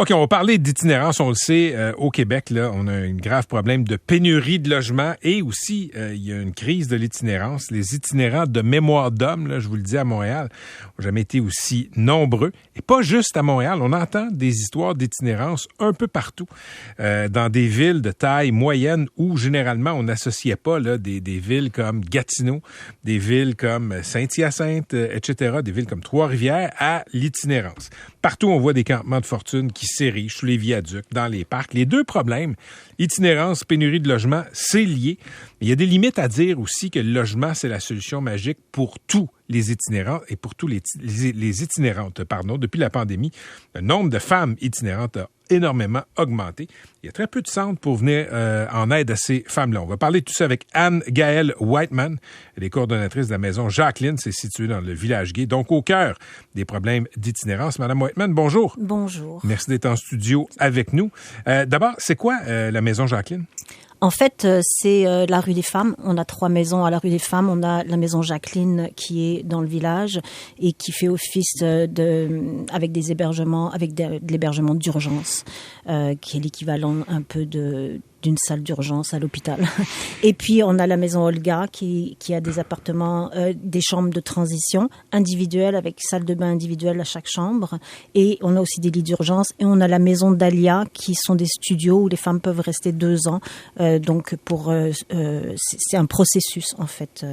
OK, on va parler d'itinérance. On le sait, au Québec, là, on a un grave problème de pénurie de logements et aussi, il y a une crise de l'itinérance. Les itinérants de mémoire d'homme, là, je vous le dis, à Montréal, n'ont jamais été aussi nombreux. Et pas juste à Montréal. On entend des histoires d'itinérance un peu partout, dans des villes de taille moyenne où, généralement, on n'associait pas là, des villes comme Gatineau, des villes comme Saint-Hyacinthe, etc., des villes comme Trois-Rivières à l'itinérance. Partout, on voit des campements de fortune qui s'érigent sous les viaducs, dans les parcs. Les deux problèmes, itinérance, pénurie de logement, c'est lié. Mais il y a des limites à dire aussi que le logement, c'est la solution magique pour tous les itinérants et pour tous les itinérantes. Depuis la pandémie, le nombre de femmes itinérantes a énormément augmenté. Il y a très peu de centres pour venir en aide à ces femmes-là. On va parler de tout ça avec Anne-Gaëlle Whiteman. Elle est coordonnatrice de la maison Jacqueline. C'est situé dans le village gay, donc au cœur des problèmes d'itinérance. Madame Whiteman, bonjour. Bonjour. Merci d'être en studio avec nous. D'abord, c'est quoi la maison Jacqueline? En fait, c'est la rue des Femmes. On a 3 maisons à la rue des Femmes. On a la maison Jacqueline qui est dans le village et qui fait office avec des hébergements, avec de l'hébergement d'urgence, qui est l'équivalent un peu d'une salle d'urgence à l'hôpital. Et puis, on a la maison Olga qui a des appartements, des chambres de transition individuelles avec salle de bain individuelle à chaque chambre. Et on a aussi des lits d'urgence. Et on a la maison Dahlia qui sont des studios où les femmes peuvent rester 2 ans. Donc, c'est un processus, en fait.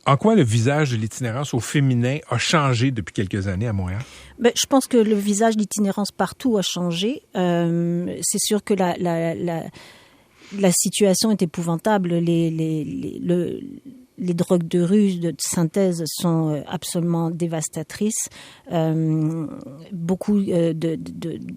En quoi le visage de l'itinérance au féminin a changé depuis quelques années à Montréal? Je pense que le visage d'itinérance partout a changé. C'est sûr que la situation est épouvantable. Les drogues de rue, de synthèse sont absolument dévastatrices. Beaucoup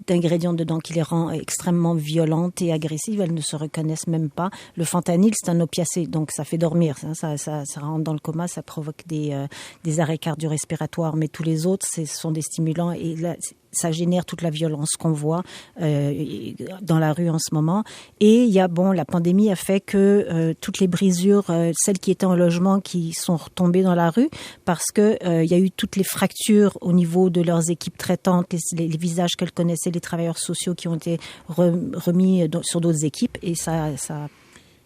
d'ingrédients dedans qui les rend extrêmement violentes et agressives. Elles ne se reconnaissent même pas. Le fentanyl, c'est un opiacé, donc ça fait dormir. Ça rentre dans le coma, ça provoque des arrêts cardio-respiratoires. Mais tous les autres, ce sont des stimulants et là, ça génère toute la violence qu'on voit dans la rue en ce moment. Et la pandémie a fait que toutes les brisures, celles qui étaient en logement, qui sont retombées dans la rue, parce que il y a eu toutes les fractures au niveau de leurs équipes traitantes, les visages qu'elles connaissaient, les travailleurs sociaux qui ont été remis sur d'autres équipes, et ça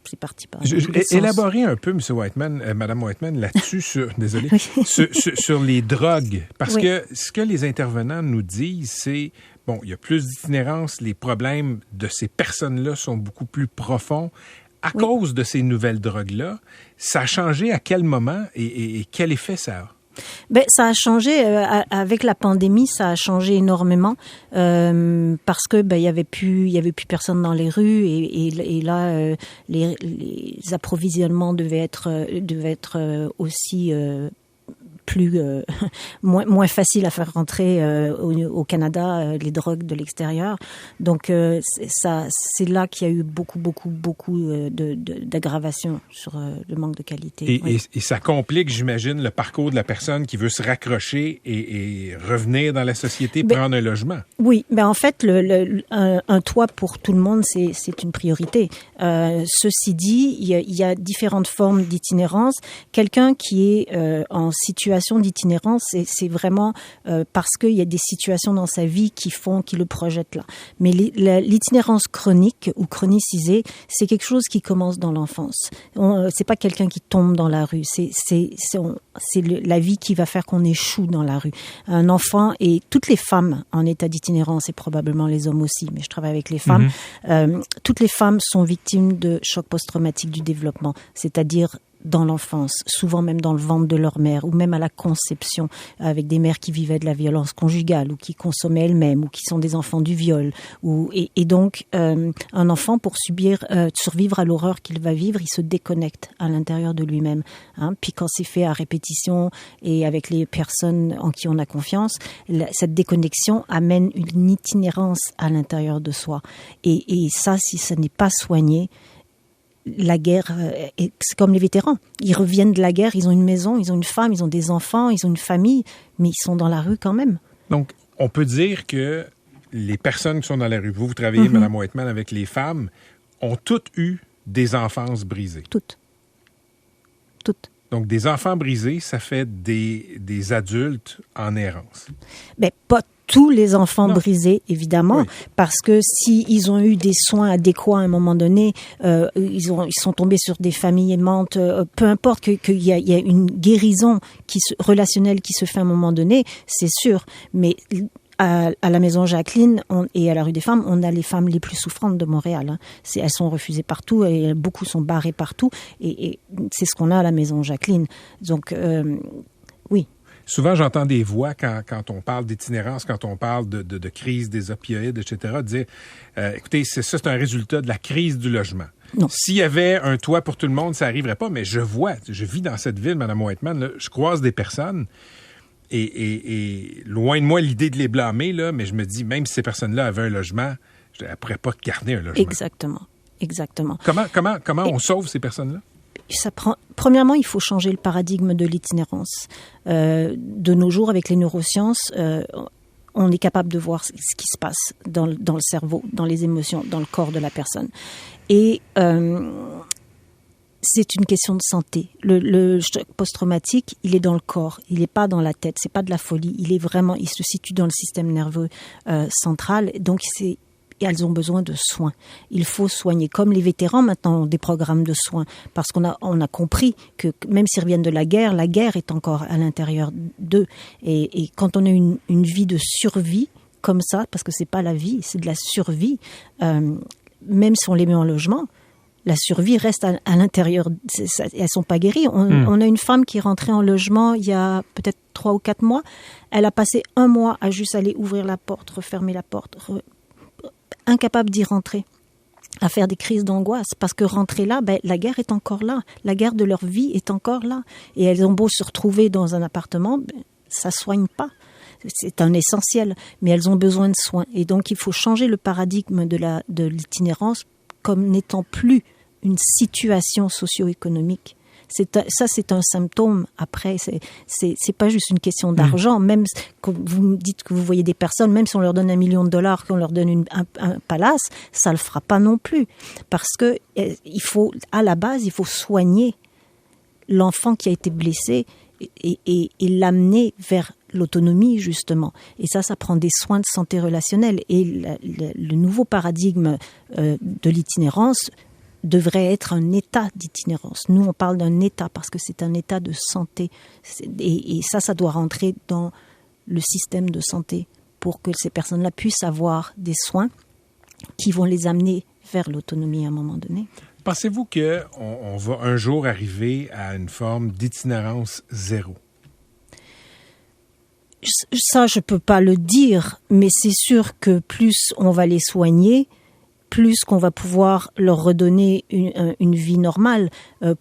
c'est parti par élaborer un peu, M. Whiteman, Mme Whiteman, là-dessus, sur les drogues. Parce que ce que les intervenants nous disent, c'est, il y a plus d'itinérance, les problèmes de ces personnes-là sont beaucoup plus profonds. À cause de ces nouvelles drogues-là, ça a changé à quel moment et quel effet ça a? Ça a changé avec la pandémie, ça a changé énormément parce que il y avait plus personne dans les rues et là les approvisionnements devaient être aussi plus moins facile à faire rentrer au Canada les drogues de l'extérieur. Donc c'est là qu'il y a eu beaucoup d'aggravation sur le manque de qualité. Et ça complique, j'imagine, le parcours de la personne qui veut se raccrocher et revenir dans la société, prendre un logement. Oui, en fait, un toit pour tout le monde, c'est une priorité. Ceci dit, il y a différentes formes d'itinérance. Quelqu'un qui est en situation d'itinérance, c'est vraiment parce qu'il y a des situations dans sa vie qui le projettent là. Mais l'itinérance chronique ou chronicisée, c'est quelque chose qui commence dans l'enfance. C'est pas quelqu'un qui tombe dans la rue. C'est la vie qui va faire qu'on échoue dans la rue. Un enfant et toutes les femmes en état d'itinérance et probablement les hommes aussi, mais je travaille avec les femmes. Toutes les femmes sont victimes de choc post-traumatique du développement, c'est-à-dire dans l'enfance, souvent même dans le ventre de leur mère, ou même à la conception, avec des mères qui vivaient de la violence conjugale, ou qui consommaient elles-mêmes, ou qui sont des enfants du viol. Et donc, un enfant, pour survivre à l'horreur qu'il va vivre, il se déconnecte à l'intérieur de lui-même. Puis quand c'est fait à répétition et avec les personnes en qui on a confiance, cette déconnexion amène une itinérance à l'intérieur de soi. Et ça, si ça n'est pas soigné, la guerre, c'est comme les vétérans. Ils reviennent de la guerre, ils ont une maison, ils ont une femme, ils ont des enfants, ils ont une famille, mais ils sont dans la rue quand même. Donc, on peut dire que les personnes qui sont dans la rue, vous travaillez, Mme Whiteman, avec les femmes, ont toutes eu des enfances brisées. Toutes. Donc, des enfants brisés, ça fait des adultes en errance. Pas tous les enfants brisés, évidemment, parce que si ils ont eu des soins adéquats à un moment donné, ils sont tombés sur des familles aimantes, peu importe qu'il y a une guérison relationnelle qui se fait à un moment donné, c'est sûr. Mais à la Maison Jacqueline et à la rue des Femmes, on a les femmes les plus souffrantes de Montréal. Elles sont refusées partout et beaucoup sont barrées partout. Et c'est ce qu'on a à la Maison Jacqueline. Donc, oui. Souvent, j'entends des voix quand on parle d'itinérance, quand on parle de crise des opioïdes, etc., dire écoutez, c'est un résultat de la crise du logement. Non. S'il y avait un toit pour tout le monde, ça n'arriverait pas. Mais je vis dans cette ville, Mme Whiteman, là, je croise des personnes. Et loin de moi l'idée de les blâmer, là, mais je me dis, même si ces personnes-là avaient un logement, elles ne pourraient pas garder un logement. Exactement. Comment on sauve ces personnes-là? Premièrement, il faut changer le paradigme de l'itinérance. De nos jours, avec les neurosciences, on est capable de voir ce qui se passe dans le cerveau, dans les émotions, dans le corps de la personne. Et c'est une question de santé. Le choc post-traumatique, il est dans le corps, il n'est pas dans la tête, c'est pas de la folie. Il se situe dans le système nerveux central. Donc elles ont besoin de soins. Il faut soigner. Comme les vétérans maintenant ont des programmes de soins, parce qu'on a compris que même s'ils reviennent de la guerre est encore à l'intérieur d'eux. Et quand on a une vie de survie comme ça, parce que c'est pas la vie, c'est de la survie, même si on les met en logement, la survie reste à l'intérieur. Elles sont pas guéries. On a une femme qui est rentrée en logement il y a peut-être 3 ou 4 mois. Elle a passé 1 mois à juste aller ouvrir la porte, refermer la porte, incapable d'y rentrer, à faire des crises d'angoisse. Parce que rentrer là, la guerre est encore là. La guerre de leur vie est encore là. Et elles ont beau se retrouver dans un appartement, ça soigne pas. C'est un essentiel. Mais elles ont besoin de soins. Et donc, il faut changer le paradigme de l'itinérance comme n'étant plus une situation socio-économique. C'est un symptôme. Après, c'est pas juste une question d'argent. Même quand vous me dites que vous voyez des personnes, même si on leur donne $1 million, qu'on leur donne un palace, ça le fera pas non plus. Parce que à la base, il faut soigner l'enfant qui a été blessé et l'amener vers l'autonomie, justement. Et ça prend des soins de santé relationnelle. Et le nouveau paradigme de l'itinérance devrait être un état d'itinérance. Nous, on parle d'un état parce que c'est un état de santé. Et ça doit rentrer dans le système de santé pour que ces personnes-là puissent avoir des soins qui vont les amener vers l'autonomie à un moment donné. Pensez-vous qu'on va un jour arriver à une forme d'itinérance zéro? Ça, je peux pas le dire, mais c'est sûr que plus on va les soigner, plus qu'on va pouvoir leur redonner une vie normale.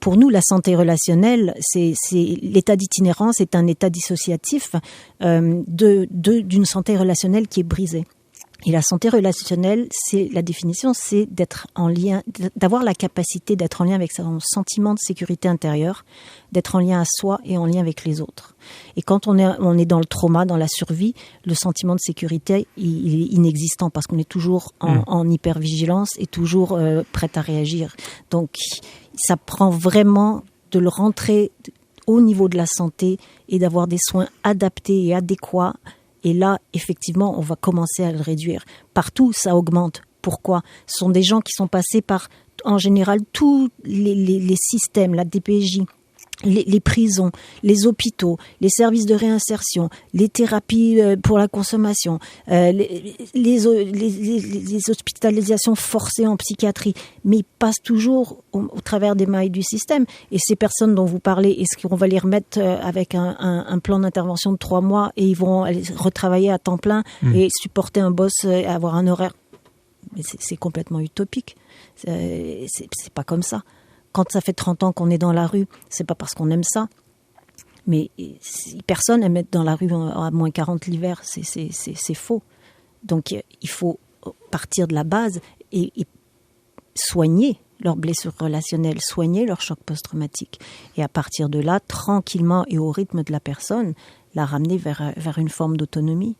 Pour nous, la santé relationnelle, c'est l'état d'itinérance est un état dissociatif d'une santé relationnelle qui est brisée. Et la santé relationnelle, la définition, c'est d'être en lien, d'avoir la capacité d'être en lien avec son sentiment de sécurité intérieure, d'être en lien à soi et en lien avec les autres. Et quand on est dans le trauma, dans la survie, le sentiment de sécurité, il est inexistant parce qu'on est toujours en hypervigilance et toujours prêt à réagir. Donc, ça prend vraiment de le rentrer au niveau de la santé et d'avoir des soins adaptés et adéquats. Et là, effectivement, on va commencer à le réduire. Partout, ça augmente. Pourquoi ? Ce sont des gens qui sont passés par, en général, tous les systèmes, la DPJ, les prisons, les hôpitaux, les services de réinsertion, les thérapies pour la consommation, les hospitalisations forcées en psychiatrie, mais ils passent toujours au travers des mailles du système. Et ces personnes dont vous parlez, est-ce qu'on va les remettre avec un plan d'intervention de 3 mois et ils vont aller retravailler à temps plein et supporter un boss et avoir un horaire? Mais c'est complètement utopique. C'est pas comme ça. Quand ça fait 30 ans qu'on est dans la rue, c'est pas parce qu'on aime ça. Mais personne n'aime être dans la rue à moins 40 l'hiver. C'est faux. Donc, il faut partir de la base et soigner leurs blessures relationnelles, soigner leur choc post-traumatique. Et à partir de là, tranquillement et au rythme de la personne, la ramener vers une forme d'autonomie.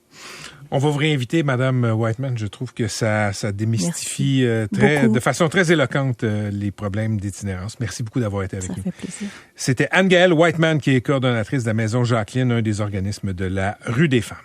On va vous réinviter, Madame Whiteman. Je trouve que ça démystifie de façon très éloquente les problèmes d'itinérance. Merci beaucoup d'avoir été avec nous. Ça fait plaisir. C'était Anne-Gaëlle Whiteman, qui est coordonnatrice de la Maison Jacqueline, un des organismes de la rue des Femmes.